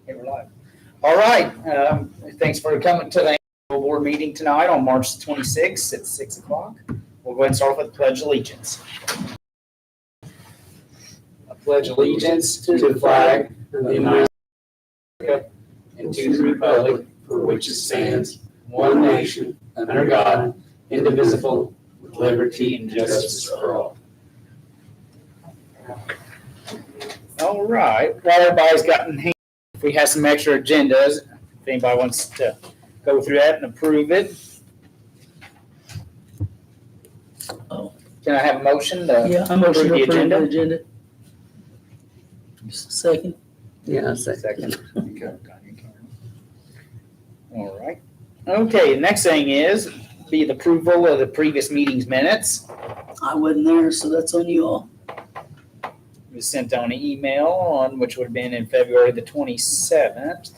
Okay, we're live. All right. Thanks for coming to the annual board meeting tonight on March 26th at 6 o'clock. We'll go ahead and start with the Pledge of Allegiance. I pledge allegiance to the flag of the United States and to the republic for which it stands, one nation, under God, indivisible, with liberty and justice for all. All right. While everybody's gotten hands, if we have some extra agendas, if anybody wants to go through that and approve it. Can I have a motion to Yeah, I motion to approve the approve the agenda? agenda. Second. Yeah, second. Okay. All right. Okay, the next thing is the approval of the previous meeting's minutes. I wasn't there, so that's on you all. It was sent on an email on which would have been in February the 27th.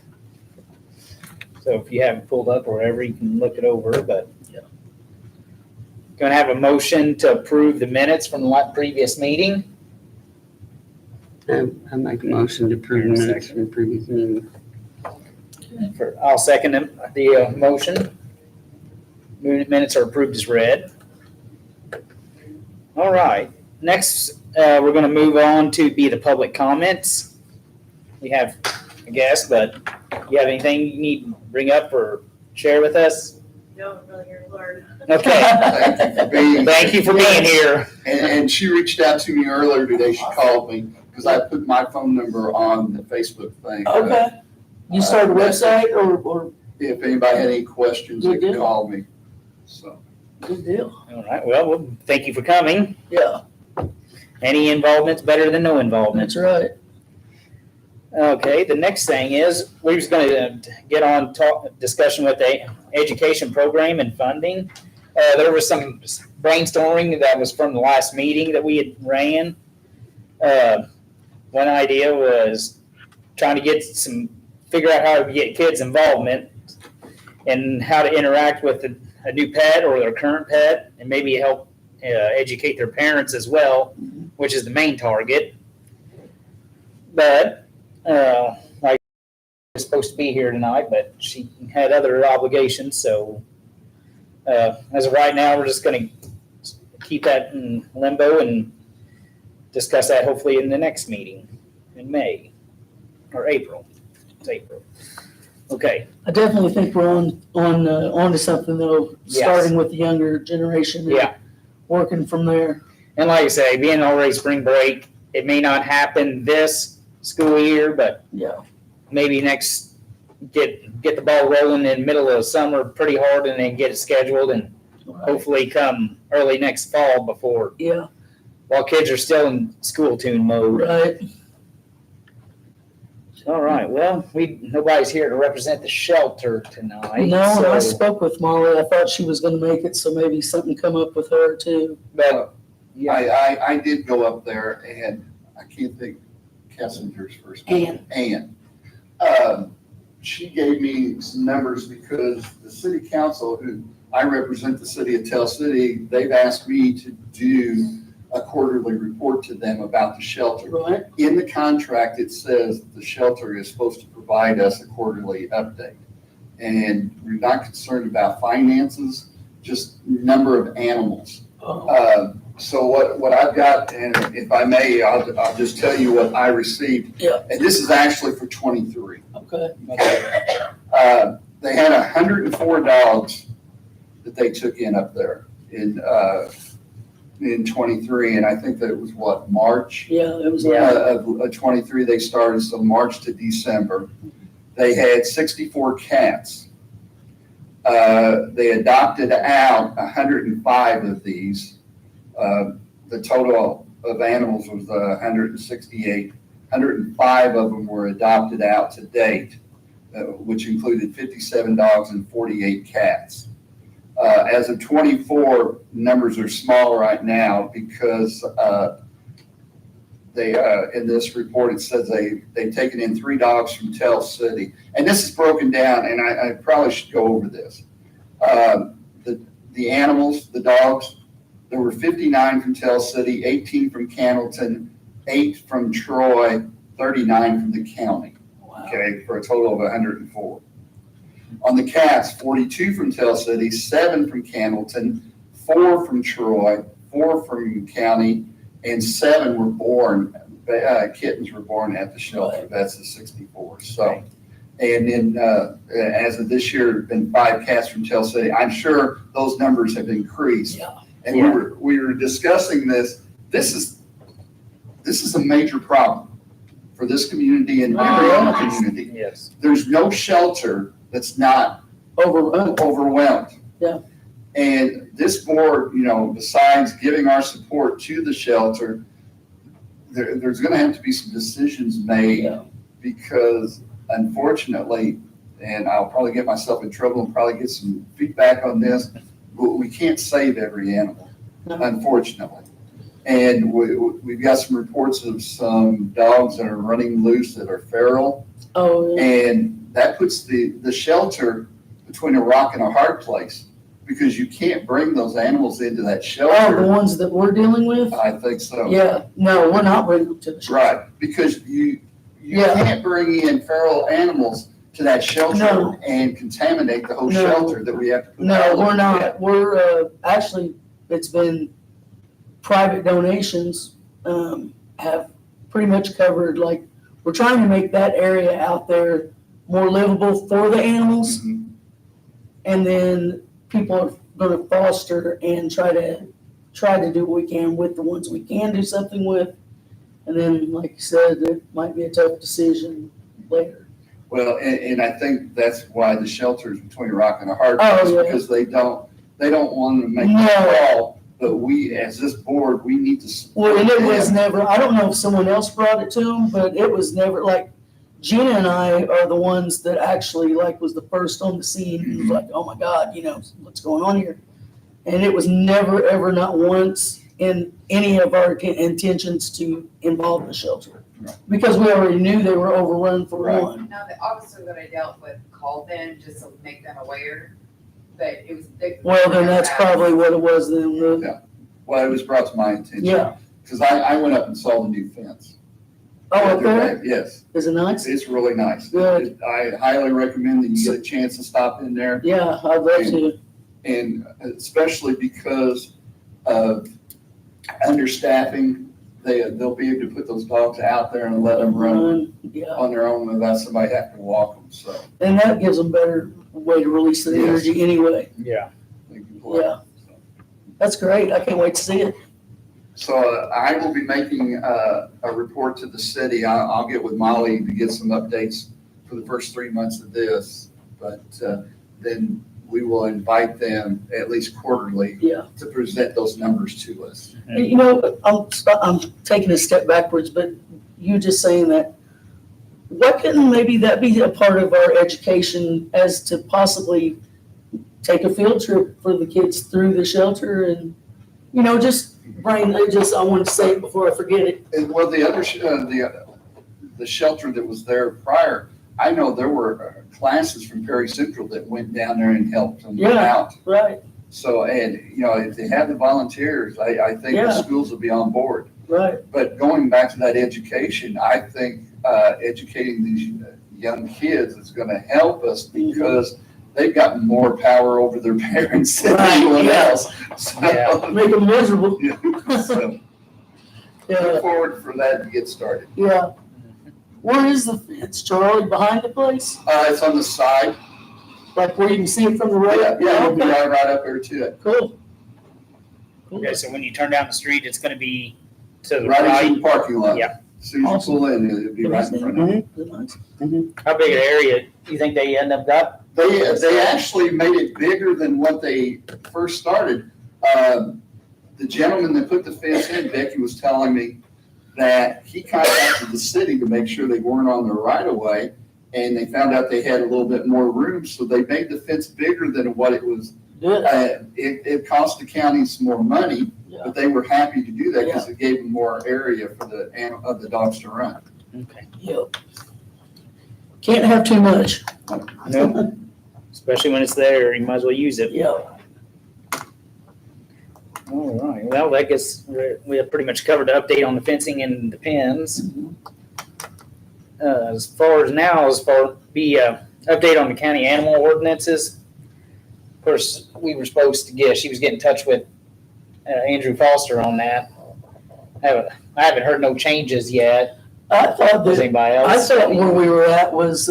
So if you haven't pulled up or whatever, you can look it over, but. Yeah. Going to have a motion to approve the minutes from the previous meeting. I make a motion to approve the minutes from the previous meeting. I'll second the motion. Minutes are approved as read. All right. Next, we're going to move on to be the public comments. We have a guest, but you have anything you need to bring up or share with us? No, I'm really here to learn. Okay. Thank you for being here. And she reached out to me earlier today. She called me because I put my phone number on the Facebook thing. Okay. You started a website or If anybody had any questions, they Good could deal. call me. So good deal. All right. Well, thank you for coming. Yeah, Any involvement's better than no involvement. that's right. Okay, the next thing is, we're just going to get on discussion with the education program and funding. There was some brainstorming that was from the last meeting that we had ran. One idea was trying to figure out how to get kids' involvement and how to interact with a new pet or their current pet, and maybe help educate their parents as well, which is the main target. But like was supposed to be here tonight, but she had other obligations. So as of right now, we're just going to keep that in limbo and discuss that hopefully in the next meeting in May or April. It's April. Okay. I definitely think we're on to something though, Yes. starting with the younger generation. and Yeah. Working from there. And like I say, being already spring break, it may not happen this school year, but Yeah. maybe next get the ball rolling in the middle of summer pretty hard and then get it scheduled and hopefully come early next fall while kids are still in school tune mode. Right. All right, well, nobody's here to represent the shelter tonight. No, and I so- spoke with Molly. I thought she was gonna make it, so maybe something come up with her too. But, yeah, I did go up there and I can't think Kessinger's first name. Ann. She gave me some numbers because the city council, who I represent the city of Tell City, they've asked me to do a quarterly report to them about the shelter. Right. In the contract, it says the shelter is supposed to provide us a quarterly update. And we're not concerned about finances, just number of animals. So what I've got, and if I may, I'll just tell you what I received. Yeah. And this is actually for 23. Okay. They had 104 dogs that they took in up there in 23, and I think that it was March Yeah, it was. of 23 they started, so March to December. They had 64 cats. They adopted out 105 of these. The total of animals was 168. 105 of them were adopted out to date, which included 57 dogs and 48 cats. As of 24, numbers are small right now because they in this report it says they've taken in 3 dogs from Tell City, and this is broken down, and I probably should go over this. The animals, the dogs, there were 59 from Tell City, 18 from Cannleton, 8 from Troy, 39 from the county. Wow. okay, for a total of 104. On the cats, 42 from Tell City, 7 from Candleton, 4 from Troy, 4 from County, and 7 were born, kittens were born at the shelter. That's the 64. So, and then as of this year, there've been 5 cats from Tell City. I'm sure those numbers have increased. Yeah. And we were discussing this. This is a major problem for this community and every other community. Yes. There's no shelter that's not overwhelmed. Yeah. And this board, besides giving our support to the shelter, there's going to have to be some decisions made Yeah. because unfortunately, and I'll probably get myself in trouble and probably get some feedback on this, but we can't save every animal, No. unfortunately. And we've got some reports of some dogs that are running loose that are feral. Oh, yeah. And that puts the shelter between a rock and a hard place because you can't bring those animals into that Oh, the shelter. ones that we're dealing with? I think so. Yeah, no, we're not bringing them to the shelter. Right, because you Yeah. can't bring in feral animals to that shelter No. and contaminate the whole No. shelter that we have to put. No, all we're of not. that. We're, actually, it's been private donations, have pretty much covered, like, we're trying to make that area out there more livable for the animals. Mhm. And then people are gonna foster and try to do what we can with the ones we can do something with. And then, like you said, it might be a tough decision later. Well, and I think that's why the shelter is between a rock and a hard Oh, place, yeah. because they don't want to make No. the call, but we, as this board, we need to support Well, and it was them. never, I don't know if someone else brought it to them, but it was never, like, Gina and I are the ones that actually, like, was the first on the scene. It was like, oh my God, what's going on here? And it was never, ever, not once in any of our intentions to involve the shelter. Right. Because we already knew they were overrun for Right. one. No, the officer that I dealt with called them just to make them aware, but it was. Well, then that's probably what it was then. Well, it was brought to my attention. Yeah. Because I went up and saw the new fence. Oh, up there? Yes, Is it nice? it's really nice. Good. I highly recommend that you get a chance to stop in there, Yeah, I'd love to. and especially because of understaffing, they'll be able to put those dogs out there and let them run Yeah. on their own without somebody having to walk them, so. And that gives them better way to release the Yes. energy anyway. Yeah. they can play. Yeah. That's great. I can't wait to see it. So I will be making a report to the city. I'll get with Molly to get some updates for the first 3 months of this. But then we will invite them at least quarterly Yeah. to present those numbers to us. And, I'm taking a step backwards, but you just saying that, what can maybe that be a part of our education as to possibly take a field trip for the kids through the shelter and, I want to say it before I forget it. And well, the other, the shelter that was there prior, I know there were classes from Perry Central that went down there and helped them Yeah. out. Right, So, and, if they have the volunteers, I think the Yeah. schools will be on board. right. But going back to that education, I think educating these young kids is going to help us because they've got more power over their parents than Right, anyone yeah. else. So, Yeah. Make them miserable. so Yeah, look forward for that to get started. yeah. Where is the fence, Charlie? Behind the place? It's on the side. Like where you can see it from the road? Yeah, it'll be Okay, right up there to it. cool. Cool. Okay, so when you turn down the street, it's gonna be to the Right into right. the parking lot. Yeah. As soon as Awesome. you pull in, it'll be right in front of you. Is it nice? How big an area do you think they end up got? They actually made it bigger than what they first started. The gentleman that put the fence in, Becky was telling me that he contacted the city to make sure they weren't on the right of way. And they found out they had a little bit more room, so they made the fence bigger than what it was. Good. It cost the county some more money, Yeah. but they were happy to do that because it gave them more area for the dogs to run. Okay. Yep. Can't have too much. Nope. Especially when it's there, you might as well use it. Yeah. All right, well, I guess we have pretty much covered the update on the fencing and the pins. as far as now, update on the county animal ordinances. Of course, we were supposed to she was getting in touch with Andrew Foster on that. I haven't heard no changes yet. I thought Was that, anybody I else? thought where we were at was,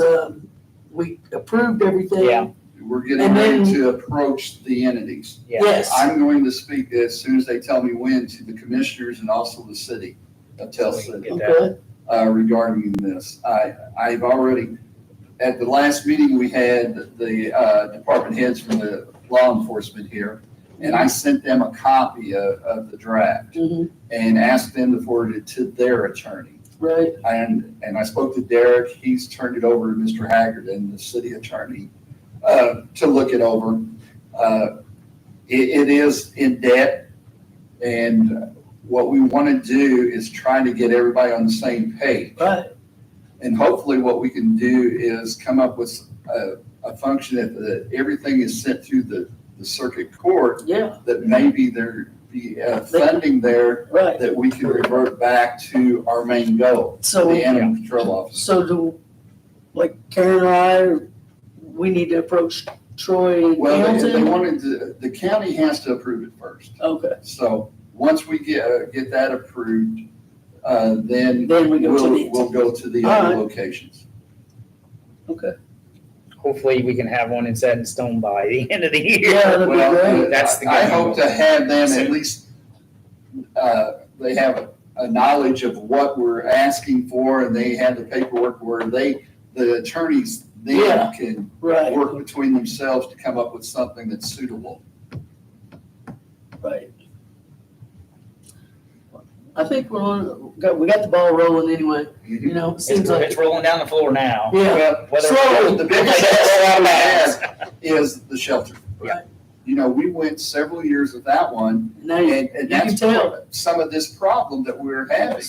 we approved everything. Yeah. We're getting And ready then- to approach the entities. Yeah. Yes, I'm going to speak as soon as they tell me when to the commissioners and also the city of Tell So we can City get that. okay, regarding this. I've already, at the last meeting, we had the department heads from the law enforcement here, and I sent them a copy of the draft mhm, and asked them to forward it to their attorney. right, And I spoke to Derek, he's turned it over to Mr. Haggard and the city attorney to look it over. It is in debt, and what we want to do is try to get everybody on the same page. right, And hopefully what we can do is come up with a function that everything is sent through the circuit court, yeah, that maybe there be funding there right. that we can revert back to our main goal, So, the animal control officer. so do, like Karen and I, we need to approach Troy and Well, they Hamilton? wanted to, the county has to approve it first. Okay, So once we get that approved, then then we go to the. we'll go to the All other right. locations. Okay, Hopefully, we can have one set in stone by the end of the year. yeah, that'd be Well, great. That's the I goal. hope to have them at least, they have a knowledge of what we're asking for, and they have the paperwork where the attorneys Yeah. then can Right, work between themselves to come up with something that's suitable. right. I think we got the ball rolling anyway, you know, it seems like, It's rolling down the floor now. yeah, Well, Whether Slowly. the biggest roll out of test bounds. is the shelter. Right. You know, we went several years with that one, now you, and you can that's tell. some of this problem that we're having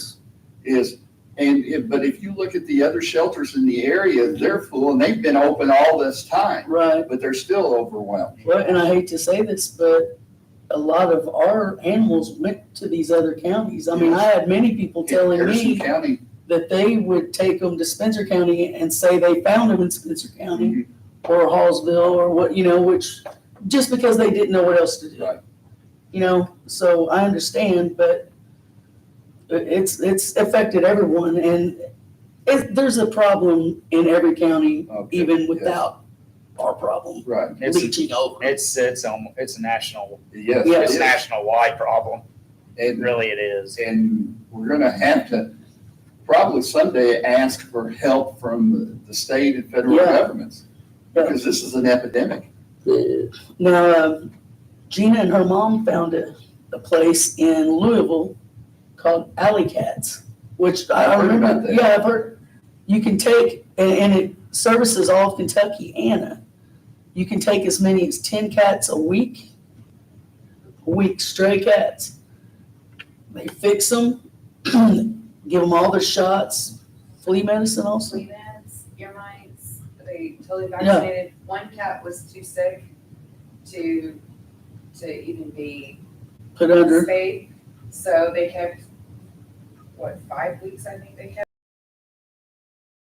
is, but if you look at the other shelters in the area, they're full, and they've been open all this time, Right, but they're still overwhelmed. well, and I hate to say this, but a lot of our animals went to these other counties. I mean, I had many people telling Harrison me County, that they would take them to Spencer County and say they found them in Spencer County or Hallsville or what, you know, which, just because they didn't know what else to do. Right. You know, so I understand, but it's affected everyone, and there's a problem in every county, Okay, even yes. without our problem Right, It's leaching over. it's a national, yes. Yeah. it it's a is. national wide problem. And Really, it is. And we're gonna have to probably someday ask for help from the state and federal Yeah. governments, because this is an epidemic. Now, Gina and her mom found a place in Louisville called Alley Cats, which I I've heard remember. about that. Yeah, I've heard. You can take, and it services all of Kentucky, Anna. You can take as many as 10 cats a week, stray cats. They fix them, give them all their shots, flea medicine also. Flea meds, ear mites, they totally vaccinated. One cat was too sick to even be Put under, spayed, so they kept, 5 weeks, I think they kept.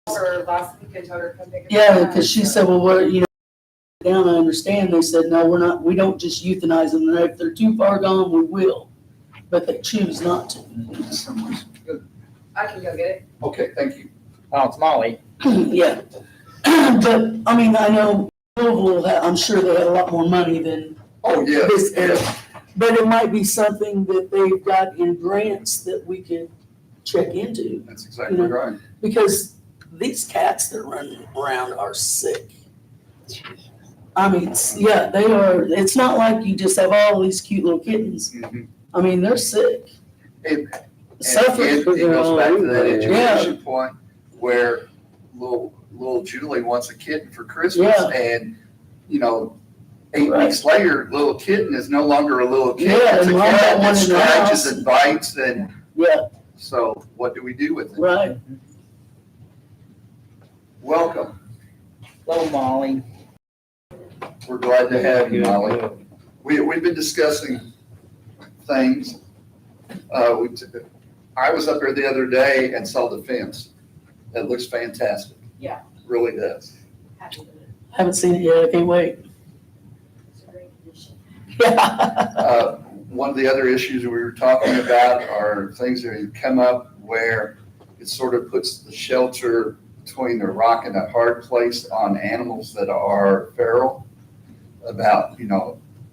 Or last week, I told her, come pick it up. yeah, because she said, well, what, you know, down, I understand. They said, no, we don't just euthanize them. And if they're too far gone, we will. But they choose not to. I can go get it. Okay, thank you. Oh, it's Molly. Yeah. But, I mean, I know Louisville, I'm sure they had a lot more money than Oh, yes, this area. yes. But it might be something that they've got in grants that we could check into. That's exactly right. Because these cats that run around are sick. I mean, yeah, they are. It's not like you just have all these cute little kittens. Mhm. I mean, they're sick. And Suffer. it goes back to that Yeah. education point where little Julie wants a kitten for Christmas, Yeah. and, you know, 8 Right. weeks later, little kitten is no longer a little kitten. Yeah, It's a and mom got cat one that in the scratches house. and bites, and Yeah, so what do we do with it? right. Welcome. Hello, Molly. We're glad to have you, Good, Molly. good. We've been discussing things. I was up there the other day and saw the fence. It looks fantastic. Yeah. Really does. Happy with it. Haven't seen it yet, I can't wait. It's a great condition. Yeah. One of the other issues we were talking about are things that have come up where it sort of puts the shelter between a rock and a hard place on animals that are feral, about,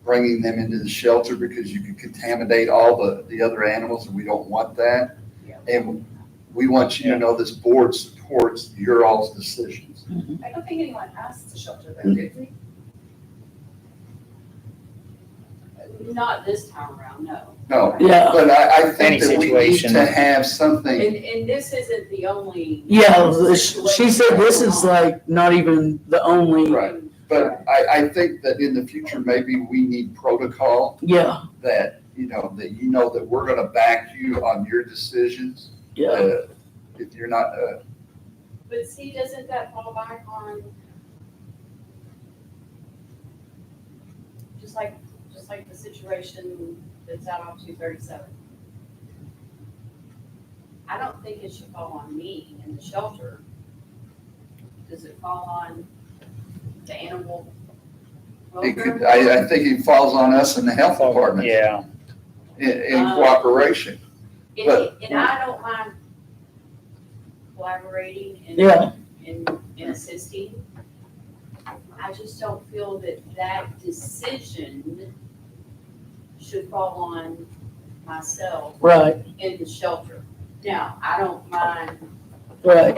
bringing them into the shelter because you could contaminate all the other animals, and we don't want that. Yeah. And we want you to know this board supports your all's decisions. I don't think anyone asked to shelter them, did we? Not this time around, no. No, Yeah, but I think Any that we need situation. to have something. And this isn't the only. yeah, she said this is like not even the only, Right. But I think that in the future, maybe we need protocol yeah, that, that we're gonna back you on your decisions. yeah. If you're not, But see, doesn't that fall back on? Just like the situation that's out on 237. I don't think it should fall on me in the shelter. Does it fall on the animal it welfare? could, I think it falls on us in the health department Yeah, in cooperation. but- And I don't mind collaborating Yeah. and assisting. I just don't feel that decision should fall on myself Right, in the shelter. Now, I don't mind right.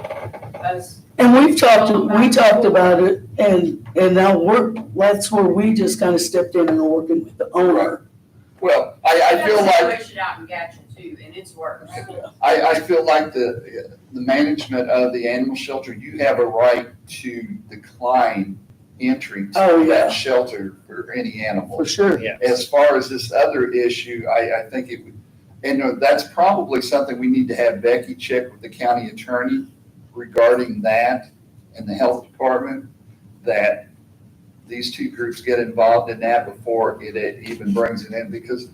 us, And we talked about it, and now that's where we just kind of stepped in and are working with the owner. Well, I feel that like, situation out in Gatchel too, and it's worse. I feel like the management of the animal shelter, you have a right to decline entry Oh, to yeah. that shelter for any animal. For sure. yeah. As far as this other issue, I think it would, and that's probably something we need to have Becky check with the county attorney regarding that and the health department, that these two groups get involved in that before it even brings it in, because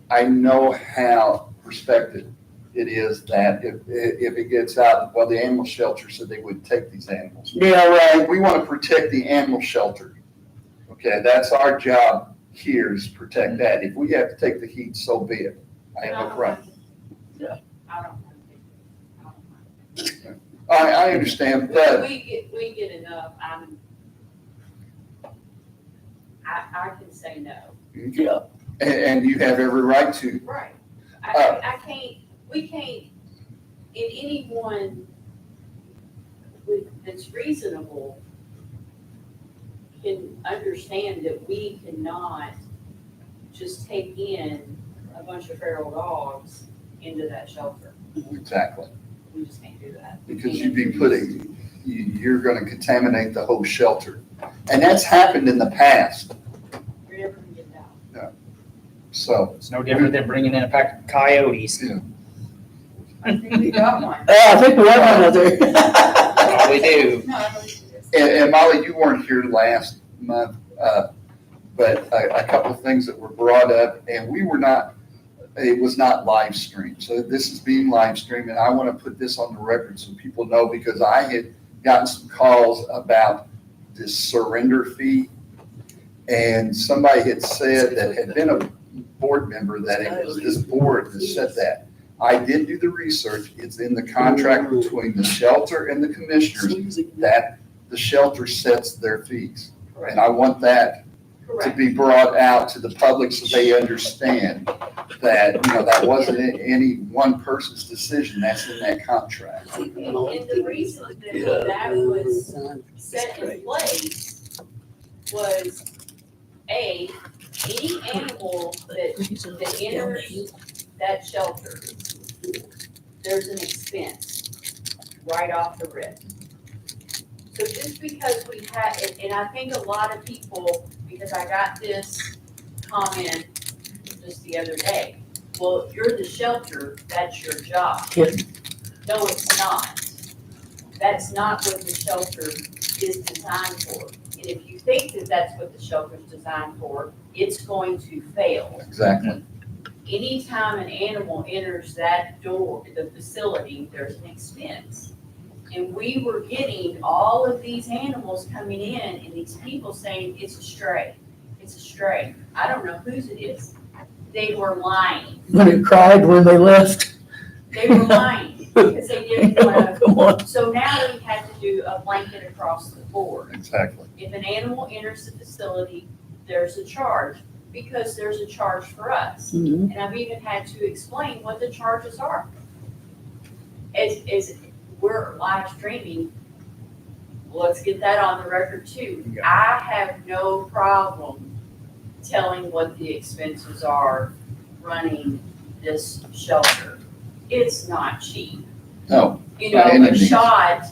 I know how respected it is that if it gets out, well, the animal shelter said they would take these animals. Yeah, right. We want to protect the animal shelter. Okay, that's our job here, is protect that. If we have to take the heat, so be it. I have no problem. Yeah. I don't mind. I understand, but We get enough, I can say no. Yeah, and you have every right to. Right. Uh, I can't, we can't, in anyone that's reasonable can understand that we cannot just take in a bunch of feral dogs into that shelter. Exactly, We just can't do that. because you're going to contaminate the whole shelter. And that's happened in the past, You're never gonna get it out. so. It's no different than bringing in a pack of coyotes. I think we got one. I think we have one out there. Probably do. No, I believe it is. And Molly, you weren't here last month, but a couple of things that were brought up, and it was not live streamed. So this is being live streamed, and I want to put this on the record so people know, because I had gotten some calls about this surrender fee. And somebody had said that had been a board member that it was this board that said that. I did do the research. It's in the contract between the shelter and the commissioners that the shelter sets their fees. And I want that to Correct. be brought out to the public so they understand that, that wasn't any one person's decision. That's in that contract. And the reason that was set in place was, any animal that enters that shelter, there's an expense right off the rip. So just because we had, and I think a lot of people, because I got this comment just the other day, well, you're the shelter, that's your job. Yeah. No, it's not. That's not what the shelter is designed for. And if you think that that's what the shelter's designed for, it's going to fail. Exactly. anytime an animal enters that door, the facility, there's an expense. And we were getting all of these animals coming in and these people saying, it's a stray, it's a stray. I don't know whose it is. They were lying. When it cried when they left. They were lying because they didn't want Come on. to. So now we had to do a blanket across the board. Exactly. If an animal enters the facility, there's a charge because there's a charge for us. Mhm. And I've even had to explain what the charges are. As we're live streaming, let's get that on the record too. Yeah. I have no problem telling what the expenses are running this shelter. It's not cheap. No, You know, By any a means. shot,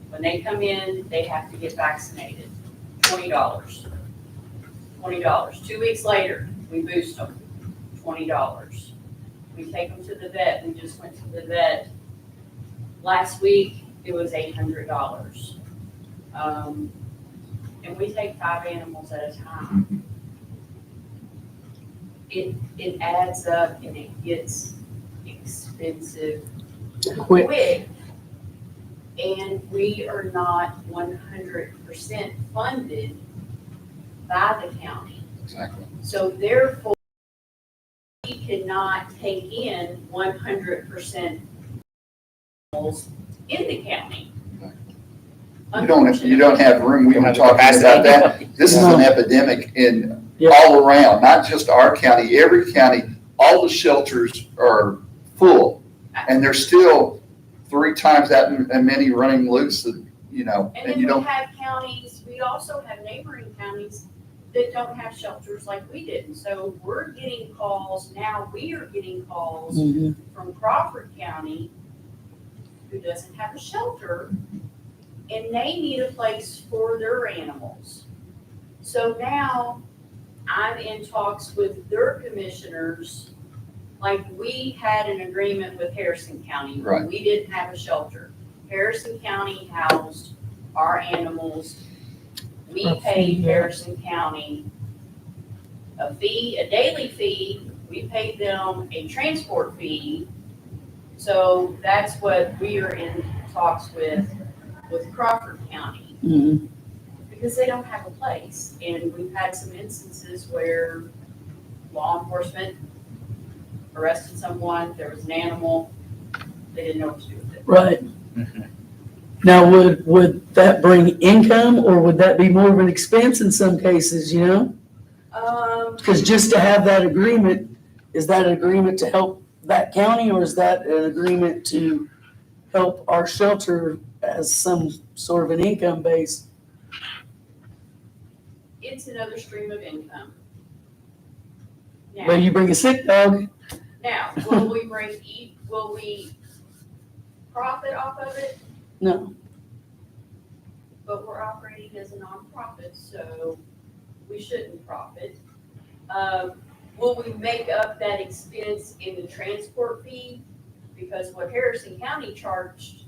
when they come in, they have to get vaccinated, $20. $20. 2 weeks later, we boost them, $20. We take them to the vet, we just went to the vet. Last week, it was $800. And we take 5 animals at a time. It adds up and it gets expensive Quick. quick. And we are not 100% funded by the county. exactly. So therefore, we cannot take in 100% animals in the county. You don't have room. We Don't were have the talking capacity. about that. This is an epidemic in Yeah. all around, not just our county, every county. All the shelters are full and there's still 3 times that many running loose, you know, And and then you we don't, have counties, we also have neighboring counties that don't have shelters like we did. And so we're getting calls, now we are getting calls Mhm. from Crawford County who doesn't have a shelter and they need a place for their animals. So now I'm in talks with their commissioners, like we had an agreement with Harrison County. Right. We didn't have a shelter. Harrison County housed our animals. We A fee, paid yeah. Harrison County a fee, a daily fee. We paid them a transport fee. So that's what we are in talks with Crawford County, Mhm. because they don't have a place. And we've had some instances where law enforcement arrested someone, there was an animal, they didn't know what to do with it. Right. Mhm. Now, would that bring income or would that be more of an expense in some cases, you know? Because just to have that agreement, is that an agreement to help that county or is that an agreement to help our shelter as some sort of an income base? It's another stream of income. Well, Now, you bring a sick dog, will we profit off of it? no. But we're operating as a nonprofit, so we shouldn't profit. Will we make up that expense in the transport fee? Because what Harrison County charged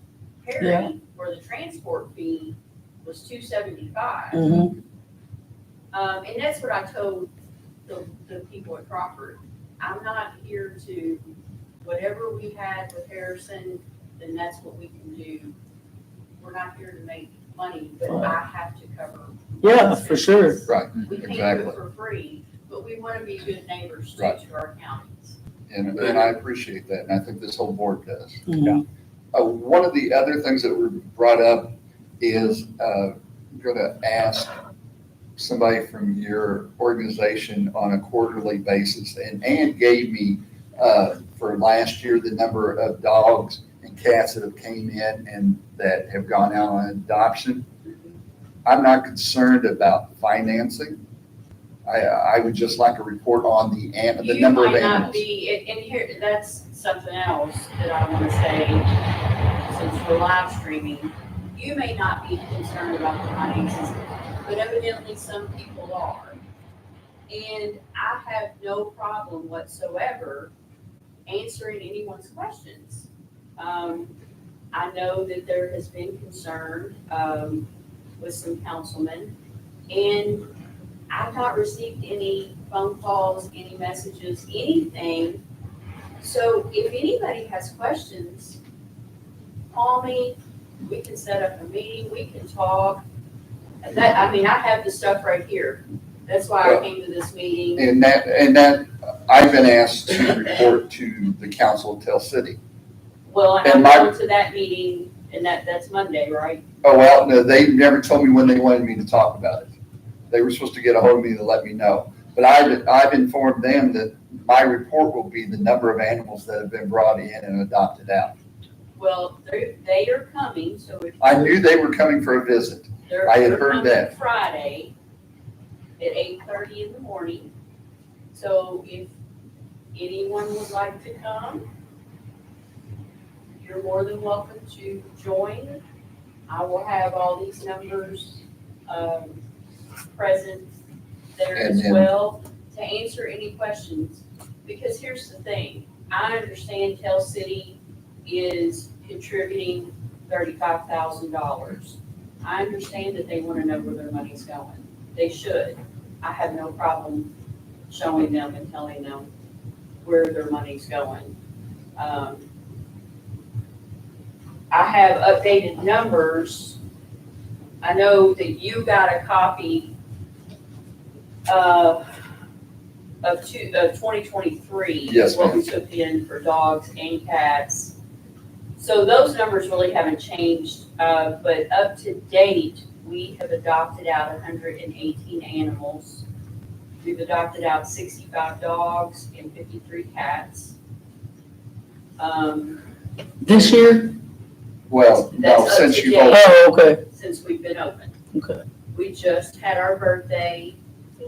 Yeah. Perry for the transport fee was $275. Mhm. And that's what I told the people at Crawford. I'm not here to, whatever we had with Harrison, then that's what we can do. We're not here to make money, but I have to cover. Yeah, for sure. right, We can't do exactly. it for free, but we want to be good neighbors too Right. to our counties. And I appreciate that. And I think this whole board does. Mhm. One of the other things that were brought up is, I'm gonna ask somebody from your organization on a quarterly basis, and Ann gave me, for last year, the number of dogs and cats that have came in and that have gone out on adoption. I'm not concerned about financing. I would just like a report on the number of You might not animals. be, and here, that's something else that I want to say, since we're live streaming. You may not be concerned about the finances, but evidently some people are. And I have no problem whatsoever answering anyone's questions. I know that there has been concern with some councilmen, and I've not received any phone calls, any messages, anything. So if anybody has questions, call me, we can set up a meeting, we can talk. That, I mean, I have the stuff right here. That's why I came to this meeting. And that, I've been asked to report to the council of Tell City. Well, and I'm and my- going to that meeting, and that's Monday, right? Oh, well, no, they never told me when they wanted me to talk about it. They were supposed to get a hold of me to let me know. But I've informed them that my report will be the number of animals that have been brought in and adopted out. Well, they are coming, so if. I knew they were coming for a visit. I had heard They're that. coming Friday at 8:30 in the morning. So if anyone would like to come, you're more than welcome to join. I will have all these numbers, present there And as then- well to answer any questions. Because here's the thing, I understand Tell City is contributing $35,000. I understand that they wanna know where their money's going. They should. I have no problem showing them and telling them where their money's going. I have updated numbers. I know that you got a copy of 2023. Yes, What we ma'am. took in for dogs and cats. So those numbers really haven't changed, but up to date, we have adopted out 118 animals. We've adopted out 65 dogs and 53 cats. This year? Well, no, That's up since to you've date. opened, Oh, okay, Since we've been open. okay. We just had our birthday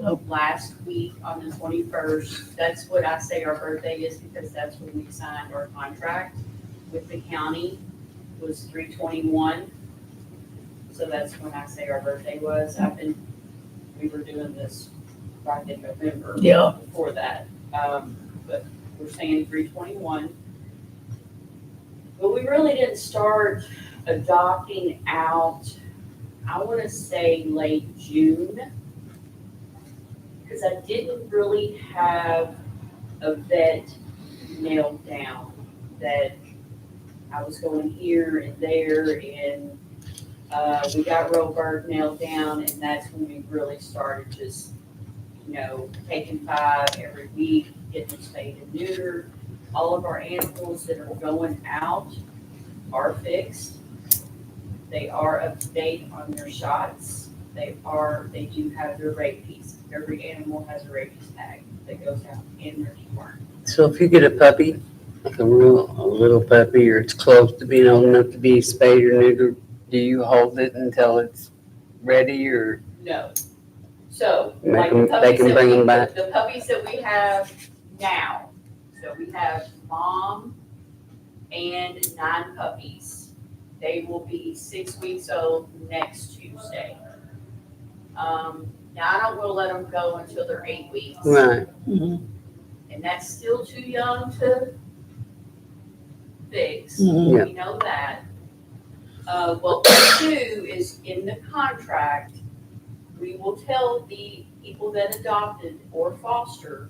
Oh. last week on the 21st. That's what I say our birthday is because that's when we signed our contract with the county, was 3/21. So that's when I say our birthday was. We were doing this back in November. Yeah. Before that, but we're saying 3/21. But we really didn't start adopting out, I wanna say late June. Cause I didn't really have a vet nailed down, that I was going here and there, and, we got Roberg nailed down, and that's when we really started just, taking 5 every week, getting them spayed and neutered. All of our animals that are going out are fixed. They are up to date on their shots. They do have their rabies. Every animal has a rabies tag that goes out in their horn. So if you get a puppy, like a little puppy, or it's close to being old enough to be spayed or neutered, do you hold it until it's ready, or? No. So, They like can- the puppies they can bring them back. the puppies that we have now. So we have mom and 9 puppies. They will be 6 weeks old next Tuesday. Now I don't want to let them go until they're 8 weeks. Right, Mhm, And that's still too young to fix. mhm. Yeah. We know that. What we do is in the contract, we will tell the people that adopted or foster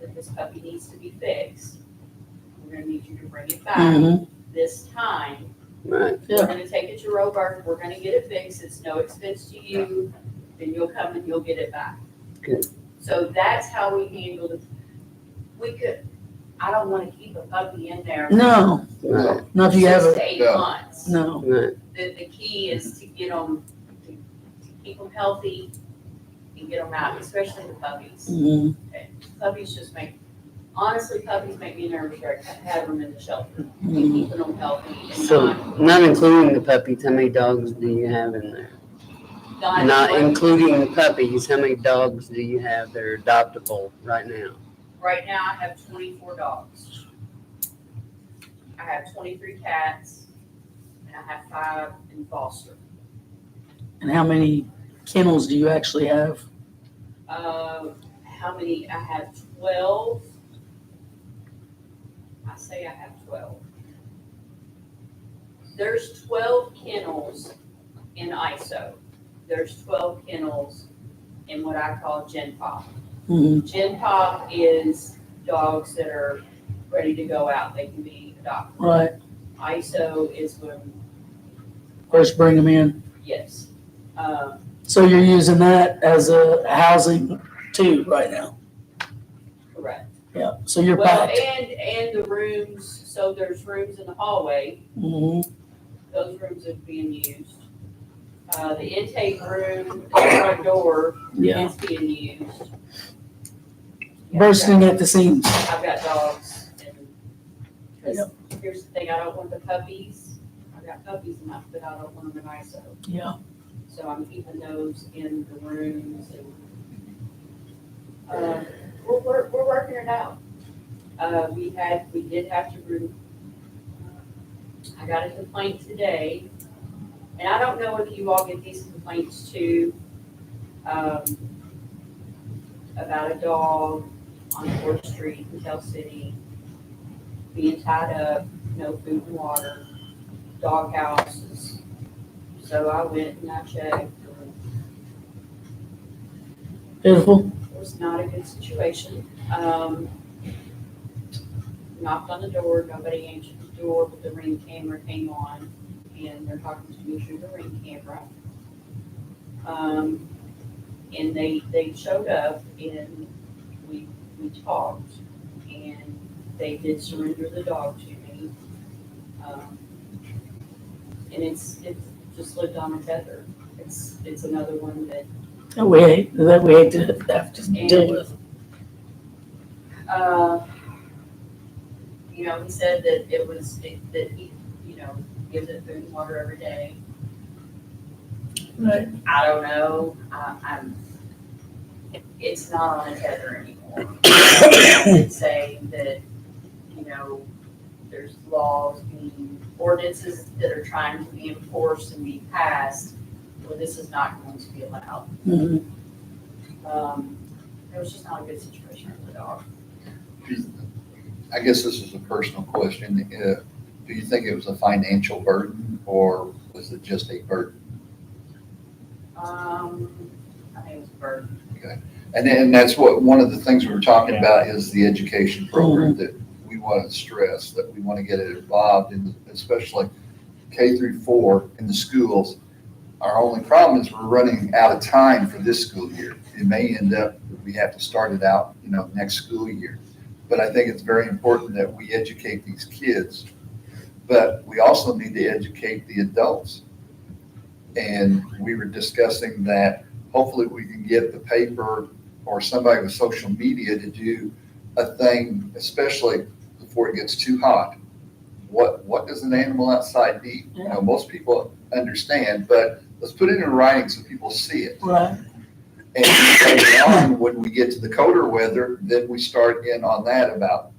that this puppy needs to be fixed. We're gonna need you to bring it back Mhm. this time. right. Yeah. We're gonna take it to Robark, we're gonna get it fixed, it's no expense to you, then you'll come and you'll get it back. Good. So that's how we handled it. I don't wanna keep a puppy in there. No, Right, not if you have 6 a, to 8 No. months. no. right. The key is to get them, to keep them healthy and get them out, especially the puppies. Mhm. Puppies honestly, puppies make me nervous, right? I have them in the shelter, Mhm. keeping them healthy and So, not including the puppies, how many dogs do you have in there? Not including the puppies, how many dogs do you have that are adoptable right now? Right now, I have 24 dogs. I have 23 cats, and I have 5 in foster. And how many kennels do you actually have? How many? I have 12. I say I have 12. There's 12 kennels in ISO. There's 12 kennels and what I call Gen Pop. Mhm. Gen Pop is dogs that are ready to go out, they can be adopted. Right, ISO is when, first bring them in. yes, So you're using that as a housing too right now? correct. Yeah, so you're Well, packed. and the rooms, so there's rooms in the hallway, Mhm. those rooms are being used. The intake room, the front door Yeah, is being used. bursting at the seams. I've got dogs and, because here's the thing, I don't want the puppies, I've got puppies enough, but I don't want them in ISO. Yeah, So I'm keeping those in the rooms and, we're working it out. We did have to I got a complaint today, and I don't know if you all get these complaints too, about a dog on 4th Street in Tell City being tied up, no food and water, dog houses. So I went and I checked, and beautiful. it was not a good situation. Knocked on the door, nobody answered the door, but the Ring camera came on, and they're talking to me through the Ring camera. And they showed up and we talked, and they did surrender the dog to me. And it's just lived on a tether. It's another one that, That we hate to have to deal with. you know, he said that that he, you know, gives it food and water every day. Right. I don't know, it's not on a tether anymore. It's saying that, you know, there's laws ordinances that are trying to be enforced and be passed, where this is not going to be allowed. Mhm. It was just not a good situation for the dog. I guess this is a personal question. Do you think it was a financial burden or was it just a burden? I think it was a burden. And that's one of the things we were talking about is the education program that we want to stress, that we want to get it involved in, especially K through 4 in the schools. Our only problem is we're running out of time for this school year. It may end up that we have to start it out, next school year. But I think it's very important that we educate these kids, but we also need to educate the adults. And we were discussing that hopefully we can get the paper or somebody with social media to do a thing, especially before it gets too hot. What does an animal outside need? Most people understand, but let's put it in writing so people see it. Right. And later on, when we get to the colder weather, then we start in on that about.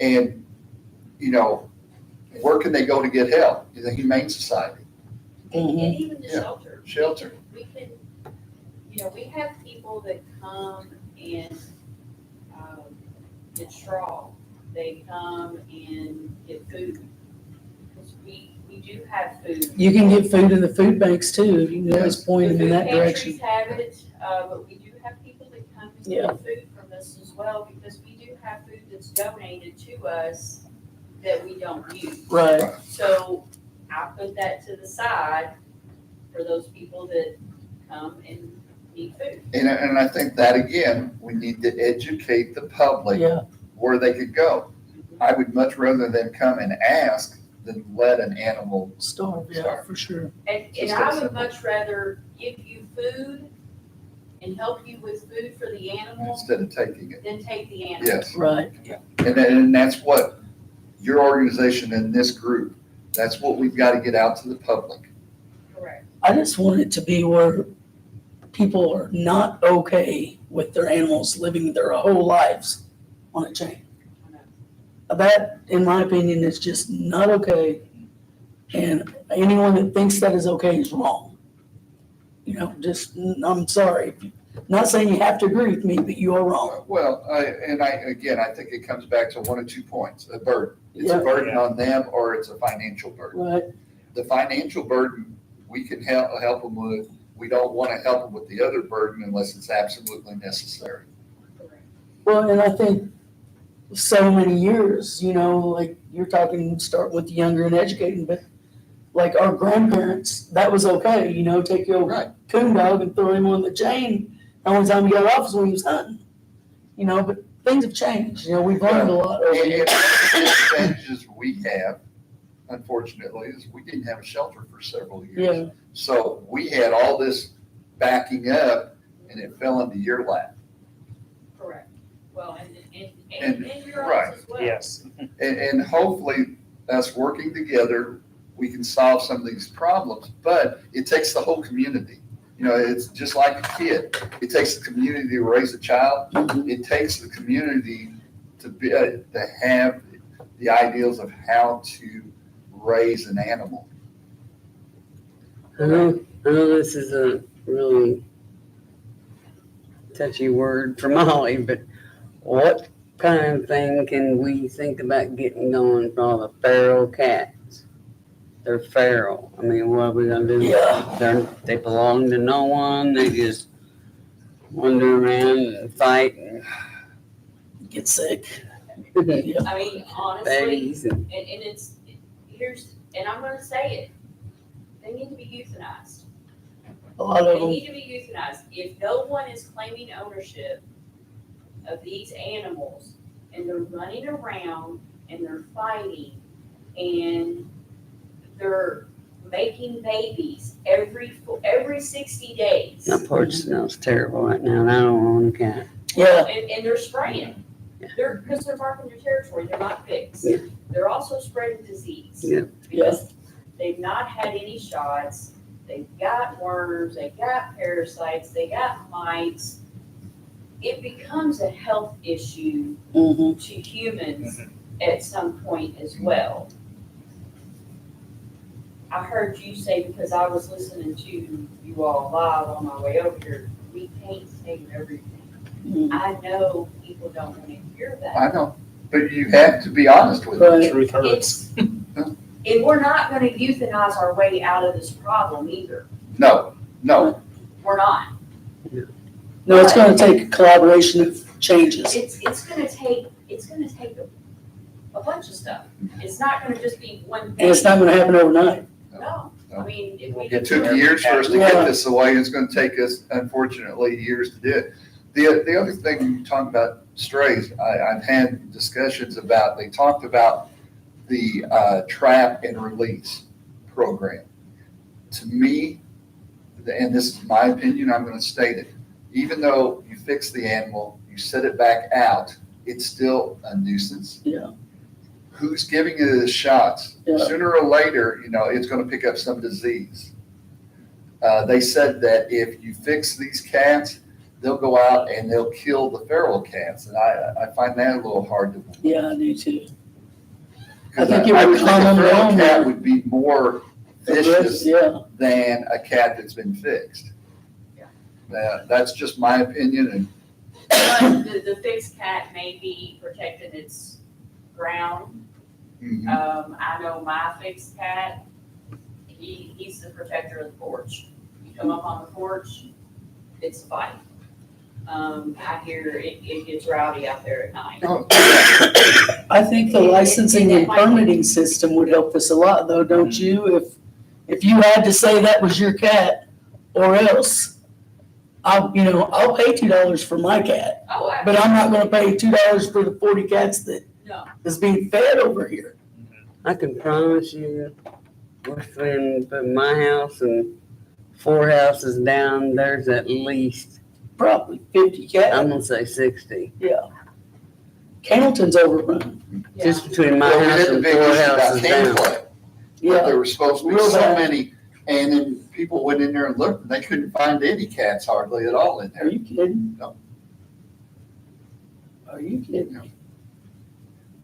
And, where can they go to get help? The Humane Society, And even the Yeah. shelter. shelter. We can, we have people that come and get straw. They come and get food. Because we do have food. You can get food in the food banks too. You can always point them in that The direction. food pantries have it, but we do have people that come and Yeah. get food from us as well, because we do have food that's donated to us that we don't use. Right. So I put that to the side for those people that come and need food. And I think that, again, we need to educate the public Yeah. where they could go. I would much rather them come and ask than let an animal. Starve. Yeah, Starve. for sure. And Just I that would simple. much rather give you food and help you with food for the animal Instead of taking it. than take the animal. Yes. Right. And that's what your organization and this group, that's what we've got to get out to the public. Correct. I just want it to be where people are not okay with their animals living their whole lives on a chain. That, in my opinion, is just not okay. And anyone that thinks that is okay is wrong. I'm sorry. Not saying you have to agree with me, but you are wrong. Well, I think it comes back to one of 2 points, a burden. It's a Yeah. burden on them or it's a financial burden. Right. The financial burden, we can help them with we don't want to help them with the other burden unless it's absolutely necessary. Well, and I think so many years, you know, like you're talking, start with the younger and educating, but like our grandparents, that was okay, you know, take your Right. coon dog and throw him on the chain. The only time he got off was when he was hunting, you know, but things have changed, you know, we've learned a lot over And the years. the advantages we have, unfortunately, is we didn't have a shelter for several years. Yeah, So we had all this backing up and it fell into your lap. Correct. Well, and And- yours right. as well. Yes. And hopefully, us working together, we can solve some of these problems, but it takes the whole community. You know, it's just like a kid. It takes the community to raise a child. It takes the community to be, to have the ideals of how to raise an animal. I know this is a really touchy word for Molly, but what kind of thing can we think about getting going for all the feral cats? They're feral. I mean, what are we gonna do? yeah, They belong to no one. They just wander around and fight and get sick. I mean, honestly, babies and and it's, and I'm gonna say it, they need to be euthanized. A lot of They them, need to be euthanized. If no one is claiming ownership of these animals and they're running around and they're fighting and they're making babies every 60 days. my porch smells terrible right now and I don't own a cat. yeah, And they're spraying. Because they're marking their territory, they're not fixed. Yeah. They're also spreading disease. Yeah. Because they've not had any shots, they've got worms, they've got parasites, they got mites. It becomes a health issue hmm to humans at some point as well. I heard you say, because I was listening to you all live on my way over here, we can't save everything. I know people don't want to hear that. I know, but you have to be honest with it. Right. Truth hurts. And we're not gonna euthanize our way out of this problem either. No, We're not. No, it's gonna take a collaboration of changes. It's gonna take a bunch of stuff. It's not gonna just be one And thing. it's not gonna happen overnight. No, I mean, if we. it took years for us to get this away, and it's gonna take us, unfortunately, years to do it. The other thing, you talk about strays, I've had discussions about, they talked about the trap and release program. To me, and this is my opinion, I'm gonna state it, even though you fix the animal, you set it back out, it's still a nuisance. Yeah. Who's giving it the shots? Yeah. Sooner or later, you know, it's gonna pick up some disease. They said that if you fix these cats, they'll go out and they'll kill the feral cats, and I find that a little hard to believe. Yeah, I do too. I 'Cause think it I would would think calm a them feral down cat more. would be more vicious Yeah, than a cat that's been fixed. Yeah. That's just my opinion, and But the fixed cat may be protecting its ground. I know my fixed cat, he's the protector of the porch. You come up on the porch, it's a fight. I hear it gets rowdy out there at night. I think the licensing and permitting system would help us a lot though, don't you? If you had to say that was your cat or else, I'll pay $2 for my cat, Oh, but I'm not gonna pay $2 for the 40 cats that No, is being fed over here. I can promise you, between my house and 4 houses down, there's at least, Probably 50 cats. I'm gonna say 60. Hamilton's overrun. yeah. Just between my Well, we house had the and big 4 issue about houses cane down. play. Yeah, There were supposed to be Real so bad. many, and then people went in there and looked, and they couldn't find any cats hardly at all in are there. you kidding? No. Are you kidding?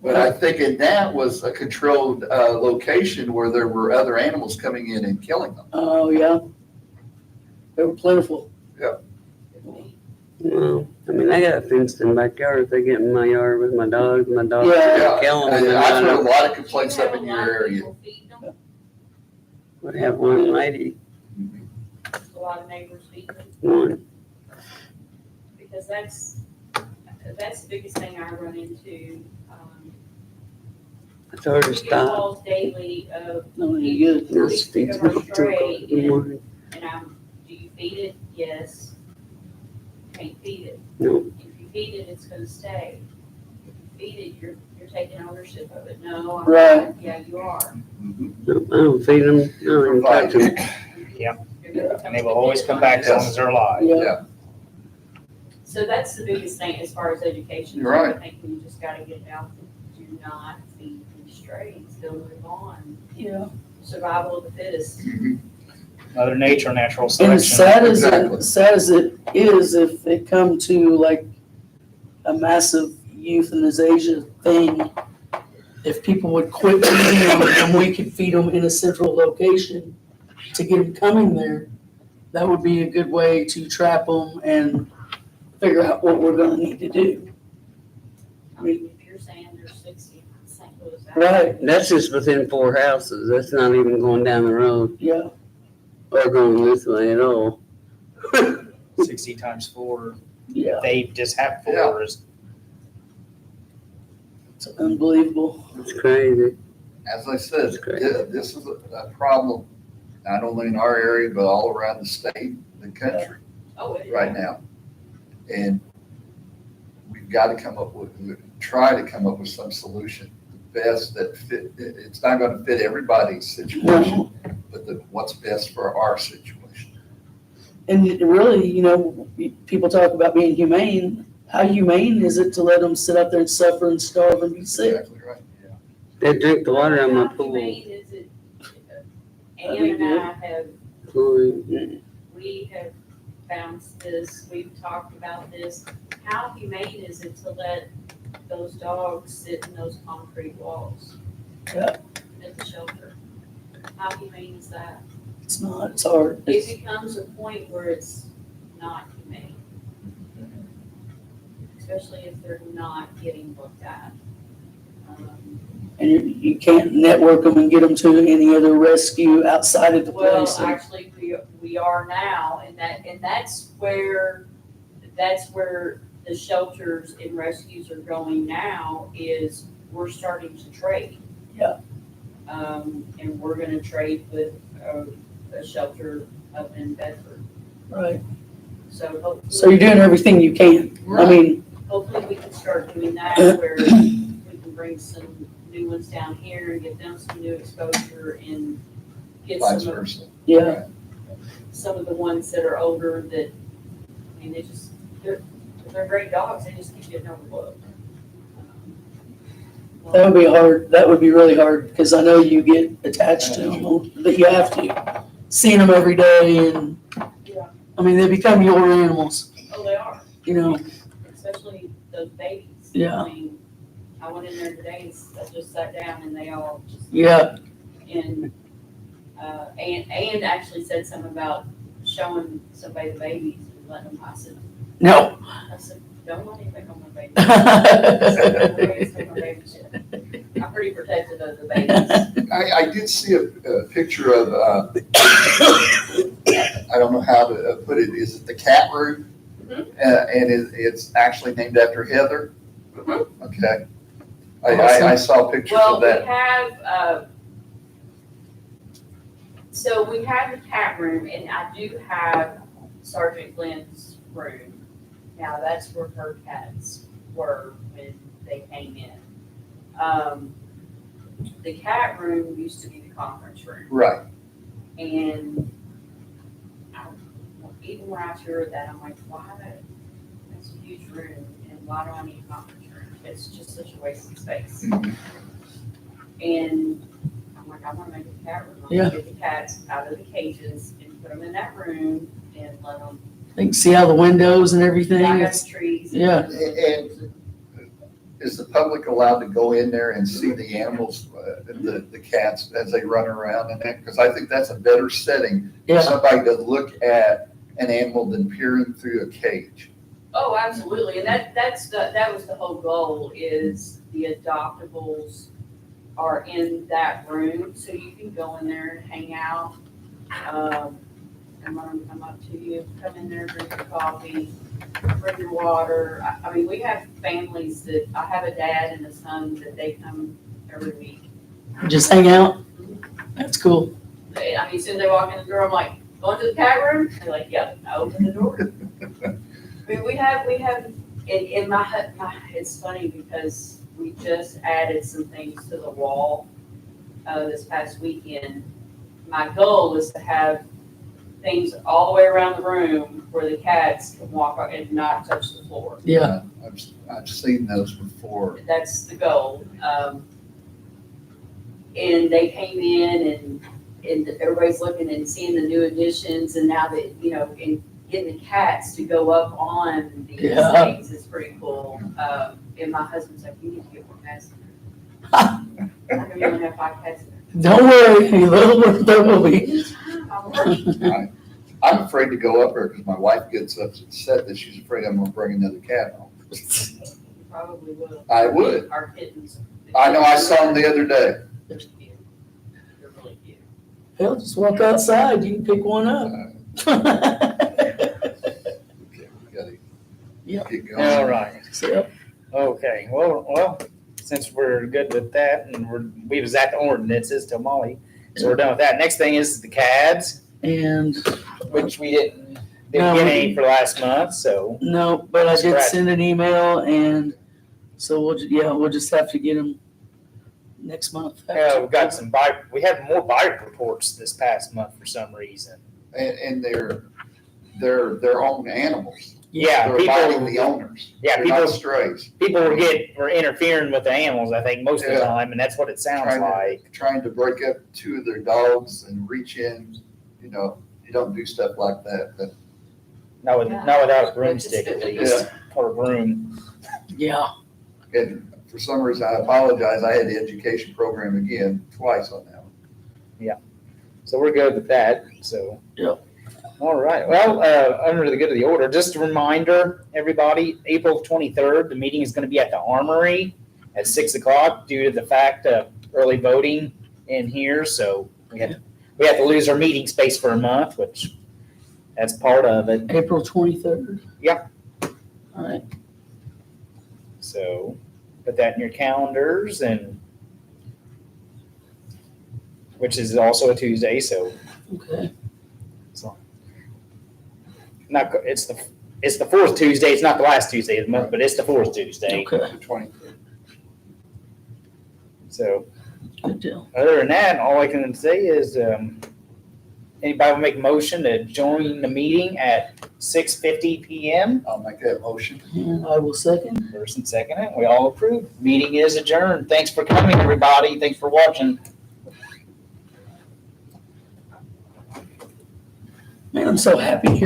But I think that was a controlled location where there were other animals coming in and killing them. Oh, yeah. They were plentiful. Well, I mean, I got a fenced in backyard. If they get in my yard with my dogs Yeah. kill them. And And I've heard a I lot of complaints up in your area. would have one lady. A lot of neighbors feed them? One, Because that's the biggest thing I run into. I told her We get stop. calls daily of, No, you're good. Now it's Pick up our stray in the morning. and do you feed it? Yes. Can't feed it. No. If you feed it, it's gonna stay. If you feed it, you're taking ownership of it. No, I'm Right. not. Yeah, you are. No, I don't feed them, I don't even touch them. You're gonna And they will always come back as long as they're alive. Yeah, So that's the biggest thing as far as education. You're right. I think we just gotta get it out. Do not feed these strays. They'll move on. yeah. Survival of the fittest. Mother Nature, natural And selection. sad as it is, if it come to like a massive euthanization thing, if people would quit feeding them and we could feed them in a central location to get them coming there, that would be a good way to trap them and figure out what we're gonna need to do. I mean, if you're saying there's 60 in St. Louis. Right. That's just within 4 houses, that's not even going down the road Yeah, or going this way at all. 60 times 4, yeah, they just have 4. it's unbelievable. It's crazy. As I said, That's great. this is a problem, not only in our area, but all around the state, the country Oh, it is. right now. And we've got to try to come up with some solution, the best that fit. It's not going to fit everybody's situation, but what's best for our situation. And really, you know, people talk about being humane. How humane is it to let them sit out there and suffer and starve and be sick? Exactly right. They drink the water out of my How pool. humane is it? That'd be Ann and I have, Mm. we have found this, we've talked about this. How humane is it to let those dogs sit in those concrete walls? Yeah. At the shelter? How humane is that? It's not, it's hard. It becomes a point where it's not humane. Especially if they're not getting looked at. And you can't network them and get them to any other rescue outside of the Well, place. actually, we are now, and that's where the shelters and rescues are going now, is we're starting to trade. Yeah. And we're gonna trade with a shelter up in Bedford, Right. so hopefully. So you're doing everything you can. I mean, Hopefully we can start doing that, where we can bring some new ones down here and get them some new exposure and get Vice some of versa. yeah, the ones that are older that, I mean, they're great dogs, they just keep getting overlooked. that would be hard. That would be really hard because I know you get attached to them, but you have to. Seeing them every day and, Yeah. I mean, they become your animals, Oh, they are, you know? especially those babies. Yeah. I mean, I went in there today and I just sat down and they all just, Yeah, and, and actually said something about showing somebody the babies and letting them, I said, no. I said, don't let anything on my baby. Yeah, I'm pretty protective of the babies. I did see a picture of, I don't know how to put it, is it the cat room? Mhm. And it's actually named after Heather? Mhm. Okay. I saw pictures Well, of we that. have, so we have the cat room, and I do have Sergeant Glenn's room. Now, that's where her cats were when they came in. The cat room used to be the conference room, Right. and even when I toured that, I'm like, why, that's a huge room, and why do I need a conference room? It's just such a waste of space. Mhm. And I'm like, I wanna make a cat room. I'm Yeah. gonna get the cats out of the cages and put them in that room and let them, you can see how the windows and everything, I got it's, trees. yeah. And is the public allowed to go in there and see the animals, the cats as they run around and that? Because I think that's a better setting for yeah, somebody to look at an animal than peering through a cage. Oh, absolutely, and that was the whole goal, is the adoptables are in that room, so you can go in there and hang out. and let them come up to you, come in there, drink your coffee, bring your water. I mean, we have families that, I have a dad and a son that they come every week. Just hang out? That's cool. I mean, soon they walk in the door, I'm like, going to the cat room? They're like, yep, I open the door. I mean, we have, in my hut, it's funny because we just added some things to the wall, this past weekend. My goal is to have things all the way around the room where the cats can walk and not touch the floor. Yeah. I've seen those before. That's the goal. And they came in and everybody's looking and seeing the new additions, and now that, you know, and getting the cats to go up on these Yeah. things is pretty cool. And my husband's like, you need to get more cats in there. How come you only have 5 cats in there? Don't worry, there will be. I'm working. I'm afraid to go up there because my wife gets upset that she's afraid I'm gonna bring another cat home. You probably will. I would. Our kittens. I know, I saw them the other day. They're cute. They're really cute. Hell, just walk outside, you can pick one up. Okay, we gotta Yep. get going. All right. So, Okay, well, since we're good with that and we was at the ordinances till Molly, so we're done with that. Next thing is the CADs, and which we didn't No, get we- any for last month, so. no, but I did Scratch. send an email, and so we'll just have to get them next month. Yeah, we got we had more bite reports this past month for some reason. And they're their own animals. Yeah, They're biting the people, owners. yeah, They're not people, strays. people were interfering with the animals, I think, most of the Yeah. time, and that's what it sounds Trying to- like. Trying to break up 2 of their dogs and reach in, you don't do stuff like that, but Not without a broomstick at Yeah. least, or a broom. Yeah, and for some reason, I apologize, I had the education program again, twice on that one. So we're good with that, so. Yep. All right, well, under the good of the order, just a reminder, everybody, April 23rd, the meeting is gonna be at the Armory at 6 o'clock due to the fact of early voting in here, so we have to lose our meeting space for a month, which that's part of it, April 23rd. Yep. All right, so put that in your calendars and which is also a Tuesday, so okay. it's the fourth Tuesday, it's not the last Tuesday of the month, but it's the fourth Tuesday, Okay, The 23rd. so. good deal. Other than that, all I can say is, anybody will make a motion to join the meeting at 6:50 PM? I'll make that motion. And I will second. First and second, it, we all approve. Meeting is adjourned. Thanks for coming, everybody. Thanks for watching. Man, I'm so happy here